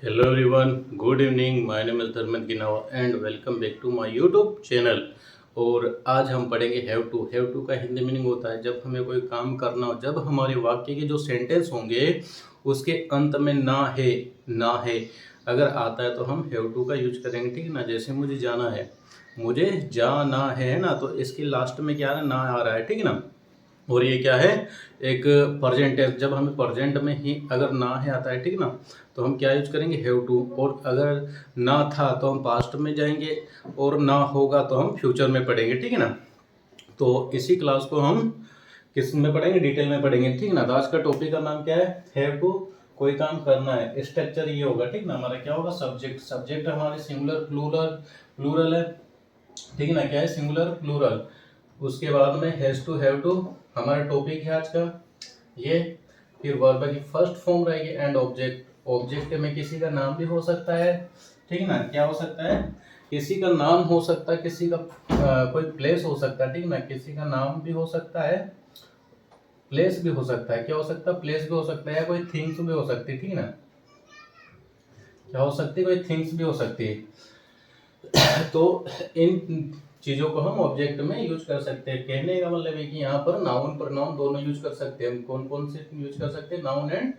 Hello everyone, good evening. My name is Dharmendra Ginawa and welcome back to my YouTube channel. और आज हम पढ़ेंगे have to का Hindi meaning होता है जब हमें कोई काम करना हो, जब हमारे वाक्य के जो सेंटेंस होंगे उसके अंत में ना है अगर आता है तो हम हैव टू का यूज करेंगे। ठीक है ना। जैसे मुझे जाना है ना, तो इसके लास्ट में क्या है, ना आ रहा है। ठीक है ना। और ये क्या है, एक प्रेजेंट टेंस। जब हमें प्रेजेंट में ही अगर ना है आता है, ठीक है ना, तो हम क्या यूज करेंगे, हैव टू। और अगर ना था तो हम पास्ट में जाएंगे, और ना होगा तो हम फ्यूचर में पढ़ेंगे। ठीक है ना। तो इसी क्लास को हम किस में पढ़ेंगे, डिटेल में पढ़ेंगे। ठीक है ना। तो आज का टॉपिक का नाम क्या है, हैव टू। कोई काम करना है, स्ट्रक्चर ये होगा। ठीक ना। हमारा क्या होगा, सब्जेक्ट हमारे सिंगुलर प्लूरल प्लूरल है। ठीक है ना। क्या है, सिंगुलर प्लूरल। उसके बाद में हैव टू हमारा टॉपिक है आज का ये। फिर वर्ब की फर्स्ट फॉर्म रहेगी एंड ऑब्जेक्ट में किसी का नाम भी हो सकता है। ठीक है ना। क्या हो सकता है, किसी का नाम हो सकता है, किसी का कोई प्लेस हो सकता है। ठीक है ना। किसी का नाम भी हो सकता है, प्लेस भी हो सकता है। क्या हो सकता है, प्लेस भी हो सकता है, या कोई थिंग्स भी हो सकती है। ठीक है ना। क्या हो सकती है, कोई थिंग्स भी हो सकती है। तो इन चीजों को हम ऑब्जेक्ट में यूज कर सकते हैं। कहने का मतलब है कि यहाँ पर नाउन प्रोनाउन दोनों यूज कर सकते हैं। हम कौन कौन से यूज कर सकते हैं, नाउन एंड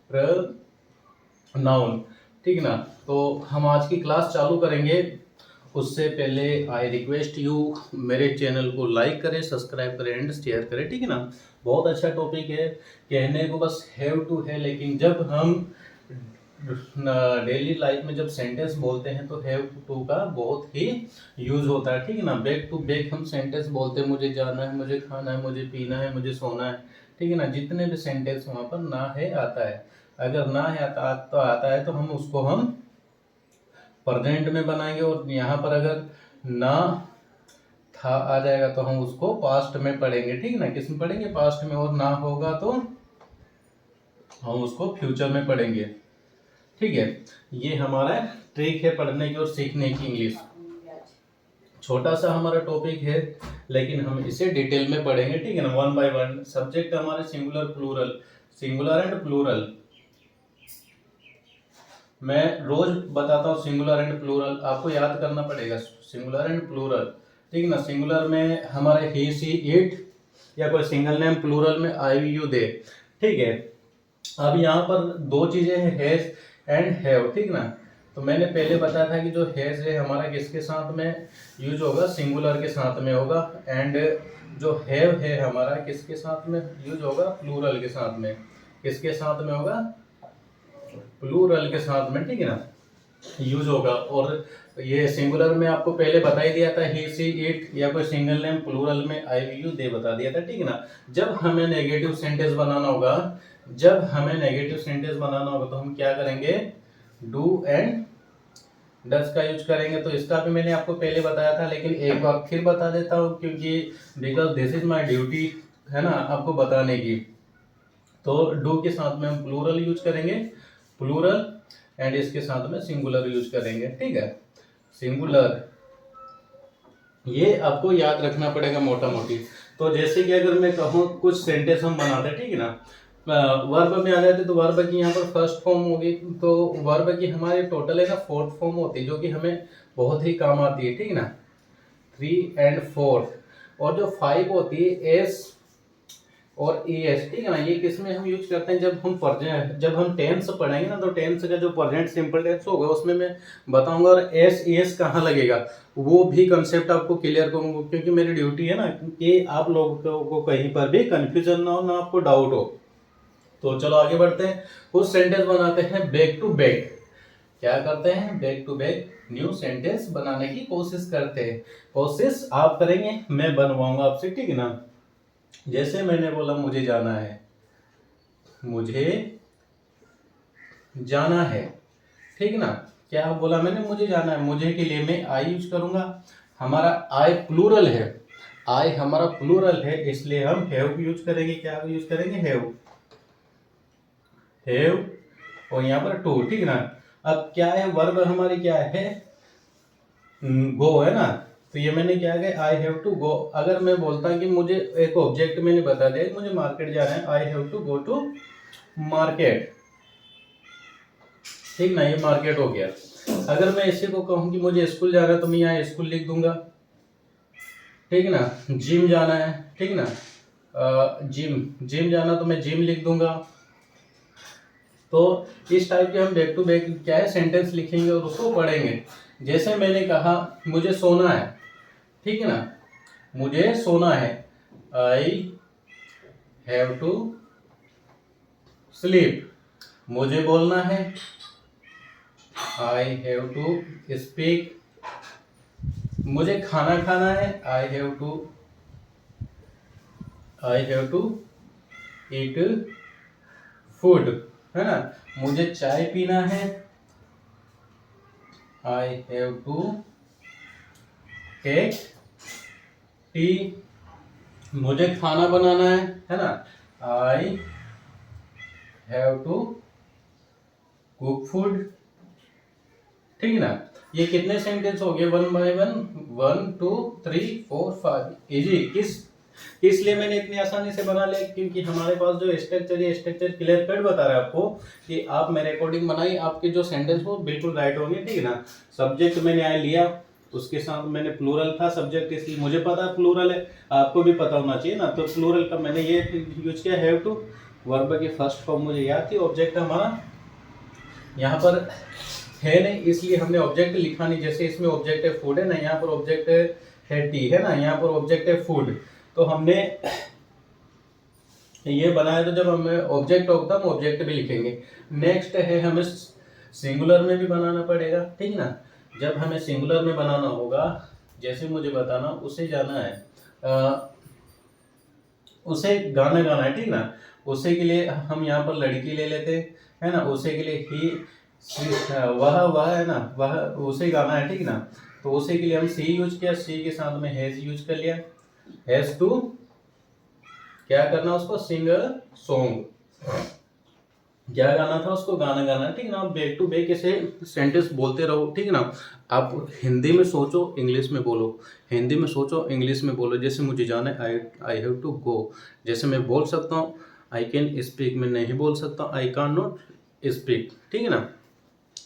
प्रोनाउन। ठीक है ना। तो हम आज की क्लास चालू करेंगे। उससे पहले आई रिक्वेस्ट यू, मेरे चैनल को लाइक करें, सब्सक्राइब करें एंड शेयर करें। ठीक है ना। बहुत अच्छा टॉपिक है। कहने को बस हैव टू है, लेकिन जब हम डेली लाइफ में जब सेंटेंस बोलते हैं तो हैव टू का बहुत ही यूज होता है। ठीक है ना। बैक टू बैक हम सेंटेंस बोलते हैं, मुझे जाना है, मुझे खाना है, मुझे पीना है, मुझे सोना है। ठीक है ना। जितने भी सेंटेंस वहाँ पर ना है आता है। अगर ना है आता है तो हम उसको हम प्रेजेंट में बनाएंगे, और यहाँ पर अगर ना था आ जाएगा तो हम उसको पास्ट में पढ़ेंगे। ठीक है ना। किस में पढ़ेंगे, पास्ट में। और ना होगा तो हम उसको फ्यूचर में पढ़ेंगे। ठीक है। ये हमारा ट्रिक है पढ़ने की और सीखने की इंग्लिश। छोटा सा हमारा टॉपिक है, लेकिन हम इसे डिटेल में पढ़ेंगे। ठीक है ना, वन बाय वन। सब्जेक्ट हमारे सिंगुलर एंड प्लूरल। मैं रोज बताता हूँ सिंगुलर एंड प्लूरल, आपको याद करना पड़ेगा सिंगुलर एंड प्लूरल। ठीक है ना। सिंगुलर में हमारे ही सी इट, या कोई सिंगल नेम। प्लूरल में आई यू दे। ठीक है। अब यहाँ पर दो चीजें हैं, हैज एंड हैव। ठीक ना। तो मैंने पहले बताया था कि जो हैज है हमारा किसके साथ में यूज होगा, सिंगुलर के साथ में होगा। एंड जो हैव है हमारा किसके साथ में यूज होगा, प्लूरल के साथ में। किसके साथ में होगा, प्लूरल के साथ में। ठीक है ना, यूज होगा। और ये सिंगुलर में आपको पहले बता ही दिया था, ही सी इट, या कोई सिंगल नेम। प्लूरल में आई यू दे बता दिया था। ठीक है ना। जब हमें नेगेटिव सेंटेंस बनाना होगा, तो हम क्या करेंगे, डू एंड डस का यूज करेंगे। तो इसका भी मैंने आपको पहले बताया था, लेकिन एक बार फिर बता देता हूँ, क्योंकि because this is my duty है ना, आपको बताने की। तो डू के साथ में हम प्लूरल यूज करेंगे, प्लूरल। एंड इसके साथ में सिंगुलर यूज करेंगे। ठीक है, सिंगुलर। ये आपको याद रखना पड़ेगा मोटा मोटी। तो जैसे कि अगर मैं कहूँ कुछ सेंटेंस हम बनाते हैं, ठीक है ना, वर्ब में आ जाते तो वर्ब की यहाँ पर फर्स्ट फॉर्म होगी। तो वर्ब की हमारी टोटल है ना 4th फॉर्म होती है, जो कि हमें बहुत ही काम आती है। ठीक है ना, 3 एंड 4। और जो 5 होती है, एस और ई एस। ठीक है ना। ये किस में हम यूज करते हैं, जब हम टेंस पढ़ेंगे ना, तो टेंस का जो प्रेजेंट सिंपल टेंस होगा उसमें मैं बताऊंगा। और एस ई एस कहाँ लगेगा वो भी कंसेप्ट आपको क्लियर करूंगा, क्योंकि मेरी ड्यूटी है ना कि आप लोगों को कहीं पर भी कंफ्यूजन ना हो, ना आपको डाउट हो। तो चलो आगे बढ़ते हैं। कुछ सेंटेंस बनाते हैं बैक टू बैक। क्या करते हैं, back to back new sentence बनाने की कोशिश करते हैं। कोशिश आप करेंगे, मैं बनवाऊंगा आपसे। ठीक है ना। जैसे मैंने बोला मुझे जाना है, मुझे जाना है। ठीक है ना। क्या बोला मैंने, मुझे जाना है। मुझे के लिए मैं आई यूज करूंगा। हमारा आई प्लूरल है, आई हमारा प्लूरल है, इसलिए हम हैव यूज करेंगे। क्या यूज करेंगे, हैव। और यहाँ पर टू। ठीक है ना। अब क्या है, वर्ब हमारी क्या है, गो है ना। तो ये मैंने क्या है, आई हैव टू गो। अगर मैं बोलता कि मुझे एक ऑब्जेक्ट मैंने बता दिया कि मुझे मार्केट जाना है, I have to go to market. ठीक ना, ये मार्केट हो गया। अगर मैं इसी को कहूँ कि मुझे स्कूल जाना है तो मैं यहाँ स्कूल लिख दूंगा, ठीक ना। जिम जाना है, ठीक ना, जिम जाना तो मैं जिम लिख दूंगा। तो इस टाइप के हम बैक टू बैक क्या है सेंटेंस लिखेंगे और उसको पढ़ेंगे। जैसे मैंने कहा मुझे सोना है, ठीक है ना, मुझे सोना है, आई हैव टू स्लीप। मुझे बोलना है, आई हैव टू स्पीक। मुझे खाना खाना है, I have to eat food, है ना। मुझे चाय पीना है, I have to take tea. मुझे खाना बनाना है ना, I have to cook food, ठीक है ना। ये कितने सेंटेंस हो गए, 1 बाय 1, 1 2 3 4 5। इजी किस लिए मैंने इतनी आसानी से बना लिया, क्योंकि हमारे पास जो स्ट्रक्चर है, स्ट्रक्चर क्लियर कट बता रहा है आपको कि आप मेरे अकॉर्डिंग बनाइए, आपके जो सेंटेंस हो बिल्कुल राइट होंगे, ठीक है ना। सब्जेक्ट मैंने आई लिया, उसके साथ मैंने प्लूरल था सब्जेक्ट, इसलिए मुझे पता प्लूरल है, आपको भी पता होना चाहिए ना। तो प्लूरल का मैंने ये यूज किया, हैव टू। वर्ब की फर्स्ट फॉर्म मुझे याद थी, ऑब्जेक्ट हमारा यहाँ पर है नहीं, इसलिए हमने ऑब्जेक्ट लिखा नहीं। जैसे इसमें ऑब्जेक्ट है फूड, है ना, यहाँ पर ऑब्जेक्ट है टी, है ना, यहाँ पर ऑब्जेक्ट है फूड। तो हमने ये बनाया, तो जब हमें ऑब्जेक्ट होगा हम ऑब्जेक्ट भी लिखेंगे। नेक्स्ट है हमें सिंगुलर में भी बनाना पड़ेगा, ठीक ना। जब हमें सिंगुलर में बनाना होगा, जैसे मुझे बताना, उसे जाना है, उसे गाना गाना है, ठीक ना। उसे के लिए हम यहाँ पर लड़की ले लेते है ना, उसे के लिए ही वह है ना, वह उसे गाना है, ठीक ना। तो उसे के लिए हम सी यूज किया, सी के साथ में हैज यूज कर लिया। हैज टू क्या करना, उसको सिंग सॉन्ग, क्या गाना था, उसको गाना गाना, ठीक ना। बैक टू बैक ऐसे सेंटेंस बोलते रहो, ठीक है ना। आप हिंदी में सोचो इंग्लिश में बोलो, हिंदी में सोचो इंग्लिश में बोलो। जैसे मुझे जाना है, आई हैव टू गो, जैसे मैं बोल सकता हूँ आई कैन स्पीक, मैं नहीं बोल सकता आई कैन नॉट स्पीक, ठीक है ना।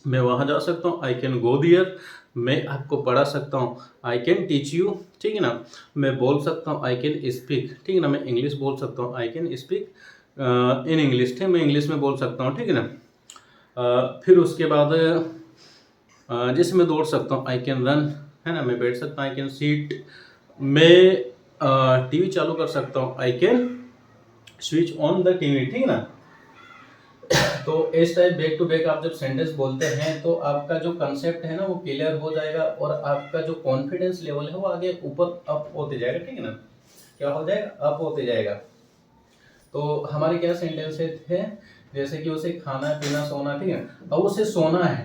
मैं वहाँ जा सकता हूँ, आई कैन गो दियर। मैं आपको पढ़ा सकता हूँ, आई कैन टीच यू, ठीक है ना। मैं बोल सकता हूँ, आई कैन स्पीक, ठीक है ना। मैं इंग्लिश बोल सकता हूँ, I can speak in English, ठीक, मैं इंग्लिश में बोल सकता हूँ, ठीक है ना। फिर उसके बाद जैसे मैं दौड़ सकता हूँ, आई कैन रन, है ना। मैं बैठ सकता हूँ, आई कैन सीट। मैं टीवी चालू कर सकता हूँ, I can switch on the TV, ठीक है ना। तो इस टाइप बैक टू बैक आप जब सेंटेंस बोलते हैं तो आपका जो कंसेप्ट है ना वो क्लियर हो जाएगा, और आपका जो कॉन्फिडेंस लेवल है वो आगे ऊपर अप होते जाएगा, ठीक है ना। क्या हो जाएगा, अप होते जाएगा। तो हमारे क्या सेंटेंस थे, जैसे कि उसे खाना पीना सोना, ठीक है। अब उसे सोना है,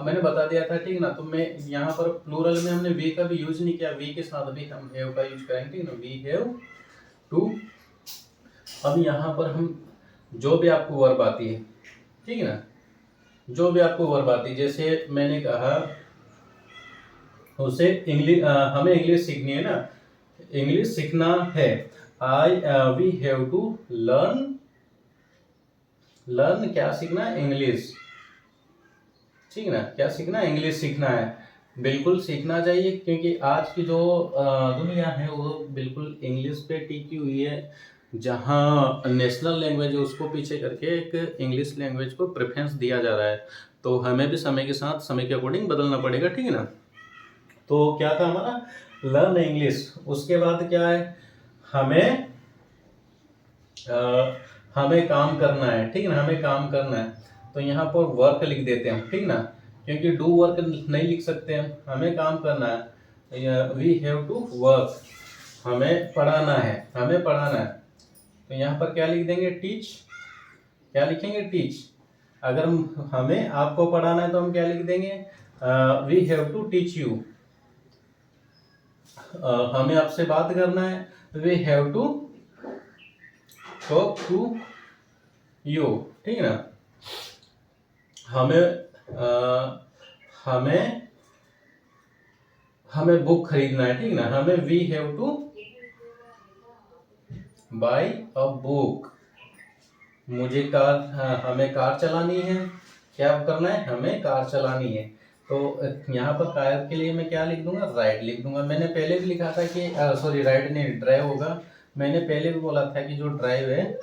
मैंने बता दिया था, ठीक है ना। तो मैं यहाँ पर प्लूरल में हमने वी का भी यूज नहीं किया, वी के साथ भी हम हैव का यूज करेंगे, ठीक है ना, वी हैव टू। अब यहाँ पर हम जो भी आपको वर्ब आती है, ठीक है ना, जो भी आपको वर्ब आती है, जैसे मैंने कहा उसे इंग्लिश, हमें इंग्लिश सीखनी है ना, इंग्लिश सीखना है, वी हैव टू लर्न क्या सीखना है, इंग्लिश, ठीक है ना। क्या सीखना है, इंग्लिश सीखना है, बिल्कुल सीखना चाहिए, क्योंकि आज की जो दुनिया है वो बिल्कुल इंग्लिश पे टिकी हुई है। जहाँ नेशनल लैंग्वेज है उसको पीछे करके एक इंग्लिश लैंग्वेज को प्रेफरेंस दिया जा रहा है। तो हमें भी समय के साथ समय के अकॉर्डिंग बदलना पड़ेगा, ठीक है ना। तो क्या था हमारा, लर्न इंग्लिश। उसके बाद क्या है, हमें हमें काम करना है, ठीक है ना, हमें काम करना है। तो यहाँ पर वर्क लिख देते हैं, ठीक ना, क्योंकि डू वर्क नहीं लिख सकते हम, हमें काम करना है, वी हैव टू वर्क। हमें पढ़ाना है, हमें पढ़ाना है, तो यहाँ पर क्या लिख देंगे, टीच। क्या लिखेंगे, टीच। अगर हमें आपको पढ़ाना है तो हम क्या लिख देंगे, we have to teach you. हमें आपसे बात करना है, we have to talk to you, ठीक है ना। हमें हमें बुक खरीदना है, ठीक है ना, हमें we have to buy a book. मुझे कार, हमें कार चलानी है, क्या करना है, हमें कार चलानी है। तो यहाँ पर कार के लिए मैं क्या लिख दूंगा, राइड लिख दूंगा। मैंने पहले भी लिखा था कि सॉरी राइड नहीं, ड्राइव होगा। मैंने पहले भी बोला था कि जो ड्राइव है,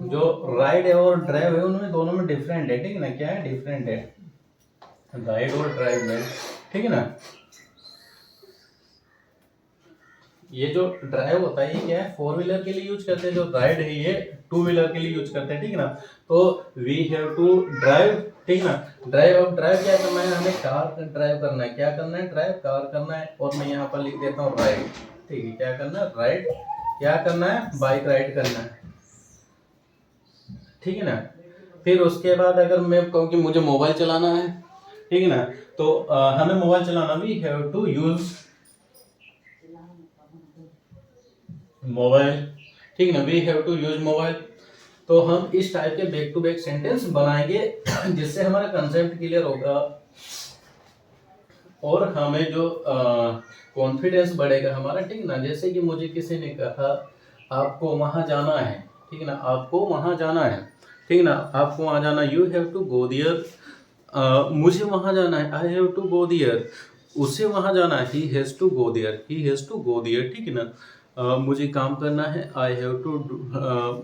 जो राइड है और ड्राइव है उनमें दोनों में डिफरेंट है, ठीक है ना। क्या है, डिफरेंट है राइड और ड्राइव में, ठीक है ना। ये जो ड्राइव होता है ये क्या है, 4 व्हीलर के लिए यूज करते हैं। जो राइड है ये 2 व्हीलर के लिए यूज करते हैं, ठीक है ना। तो वी हैव टू ड्राइव, ठीक है ना। ड्राइव, अब ड्राइव क्या करना है, हमें कार ड्राइव करना है। क्या करना है, ड्राइव कार करना है। और मैं यहाँ पर लिख देता हूँ राइड, ठीक है। क्या करना है, राइड। क्या करना है, बाइक राइड करना है, ठीक है ना। फिर उसके बाद अगर मैं कहूँ कि मुझे मोबाइल चलाना है, ठीक है ना, तो हमें मोबाइल चलाना भी हैव टू यूज मोबाइल, ठीक है ना। We have to use mobile. तो हम इस टाइप के बैक टू बैक सेंटेंस बनाएंगे जिससे हमारा कंसेप्ट क्लियर होगा और हमें जो कॉन्फिडेंस बढ़ेगा हमारा, ठीक है ना। जैसे कि मुझे किसी ने कहा आपको वहां जाना है, ठीक है ना, आपको वहां जाना है, ठीक है ना, आपको वहां जाना, you have to go there. मुझे वहां जाना है, I have to go there. उसे वहां जाना है, he has to go there, he has to go there, ठीक है ना। मुझे काम करना है, आई हैव टू,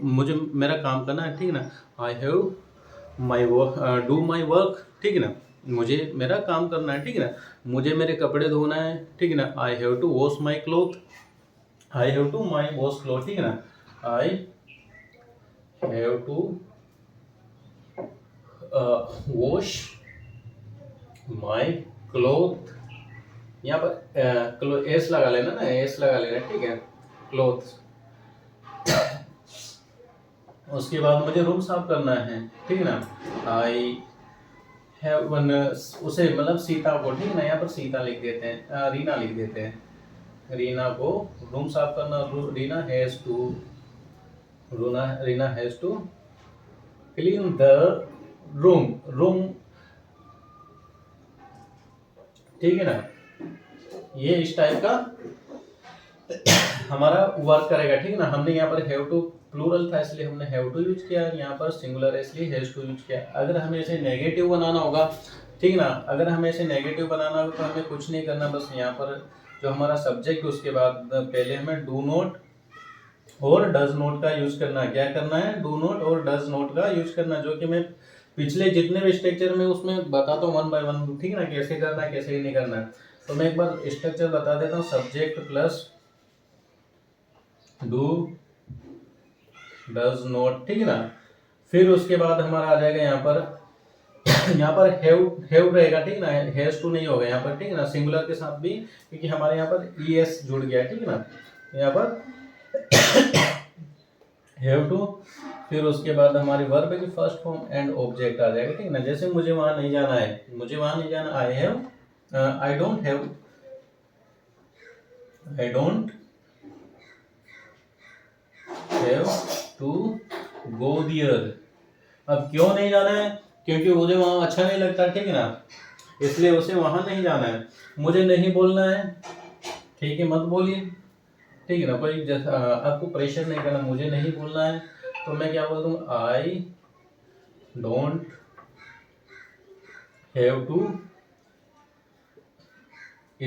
मुझे मेरा काम करना है, ठीक है ना, I have my work, do my work, ठीक है ना। मुझे मेरा काम करना है, ठीक है ना। मुझे मेरे कपड़े धोना है, ठीक है ना, I have to wash my cloth, I have to my wash cloth, ठीक है ना। I have to wash my cloth. यहाँ पर एस लगा लेना ना, एस लगा लेना, ठीक है, क्लोथ। उसके बाद मुझे रूम साफ करना है, ठीक है ना। आई हैव वन, उसे मतलब सीता को, ठीक है ना, यहाँ पर सीता लिख देते हैं, रीना लिख देते हैं। रीना को रूम साफ करना, Reena has to, Reena has to clean the room, room, ठीक है ना। ये इस टाइप का हमारा वर्क करेगा, ठीक है ना। हमने यहाँ पर हैव टू प्लूरल था इसलिए हमने हैव टू यूज किया, यहाँ पर सिंगुलर है इसलिए हैज टू यूज किया। अगर हमें इसे नेगेटिव बनाना होगा, ठीक है ना, अगर हमें इसे नेगेटिव बनाना होगा तो हमें कुछ नहीं करना, बस यहाँ पर जो हमारा सब्जेक्ट उसके बाद पहले हमें डू नॉट और डज नॉट का यूज करना है। क्या करना है, डू नॉट और डज नॉट का यूज करना, जो कि मैं पिछले जितने भी स्ट्रक्चर में उसमें बताता हूँ 1 बाय 1, ठीक है ना, कैसे करना है कैसे नहीं करना है। तो मैं एक बार स्ट्रक्चर बता देता हूँ, subject plus do does not, ठीक है ना। फिर उसके बाद हमारा आ जाएगा यहाँ पर यहाँ पर हैव रहेगा, ठीक है ना, हैज टू नहीं होगा यहाँ पर, ठीक है ना, सिंगुलर के साथ भी, क्योंकि हमारे यहाँ पर ईएस जुड़ गया, ठीक है ना, यहाँ पर हैव टू। फिर उसके बाद हमारी वर्ब की फर्स्ट फॉर्म एंड ऑब्जेक्ट आ जाएगा, ठीक है ना। जैसे मुझे वहां नहीं जाना है, मुझे वहां नहीं जाना, I have, I don't have, I don't have to go there. अब क्यों नहीं जाना है, क्योंकि मुझे वहां अच्छा नहीं लगता, ठीक है ना, इसलिए उसे वहां नहीं जाना है। मुझे नहीं बोलना है, ठीक है, मत बोलिए, ठीक है ना, कोई आपको प्रेशर नहीं करना, मुझे नहीं बोलना है तो मैं क्या बोल दूंगा, I don't have to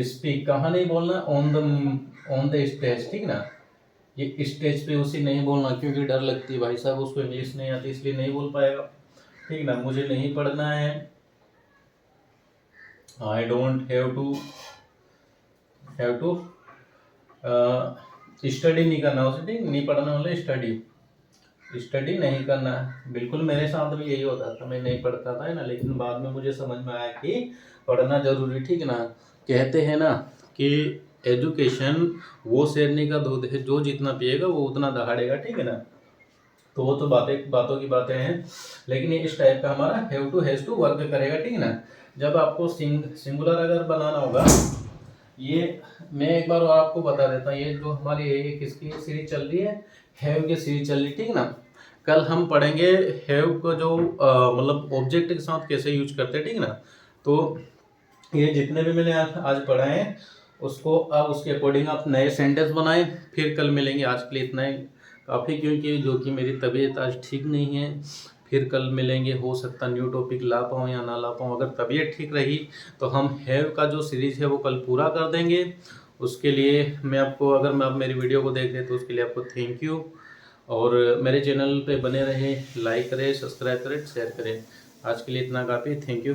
speak. कहाँ नहीं बोलना, ऑन द स्टेज, ठीक है ना। ये स्टेज पे उसे नहीं बोलना क्योंकि डर लगती है, भाई साहब उसको इंग्लिश नहीं आती इसलिए नहीं बोल पाएगा, ठीक है ना। मुझे नहीं पढ़ना है, I don't have to study नहीं करना उसे, ठीक नहीं पढ़ना, मतलब स्टडी नहीं करना। बिल्कुल मेरे साथ भी यही होता था, मैं नहीं पढ़ता था, है ना, लेकिन बाद में मुझे समझ में आया कि पढ़ना जरूरी, ठीक है ना। कहते हैं ना कि एजुकेशन वो शेरनी का दूध है, जो जितना पिएगा वो उतना दहाड़ेगा, ठीक है ना। तो वो तो बातों की बातें हैं, लेकिन ये इस टाइप का हमारा have to has to work करेगा, ठीक है ना। जब आपको सिंगुलर अगर बनाना होगा, ये मैं एक बार और आपको बता देता हूँ, ये जो हमारी ये किसकी सीरीज चल रही है, हैव की सीरीज चल रही है, ठीक है ना। कल हम पढ़ेंगे हैव को जो मतलब ऑब्जेक्ट के साथ कैसे यूज करते हैं, ठीक है ना। तो ये जितने भी मैंने आज पढ़ाए हैं उसको अब उसके अकॉर्डिंग आप नए सेंटेंस बनाएं, फिर कल मिलेंगे। आज के लिए इतना ही, काफ़ी, क्योंकि जो कि मेरी तबीयत आज ठीक नहीं है। फिर कल मिलेंगे, हो सकता न्यू टॉपिक ला पाऊँ या ना ला पाऊँ। अगर तबीयत ठीक रही तो हम हैव का जो सीरीज़ है वो कल पूरा कर देंगे। उसके लिए मैं आपको, अगर मैं आप मेरी वीडियो को देख रहे हैं तो उसके लिए आपको थैंक यू। और मेरे चैनल पे बने रहें, लाइक करें, सब्सक्राइब करें, शेयर करें। आज के लिए इतना काफ़ी, थैंक यू।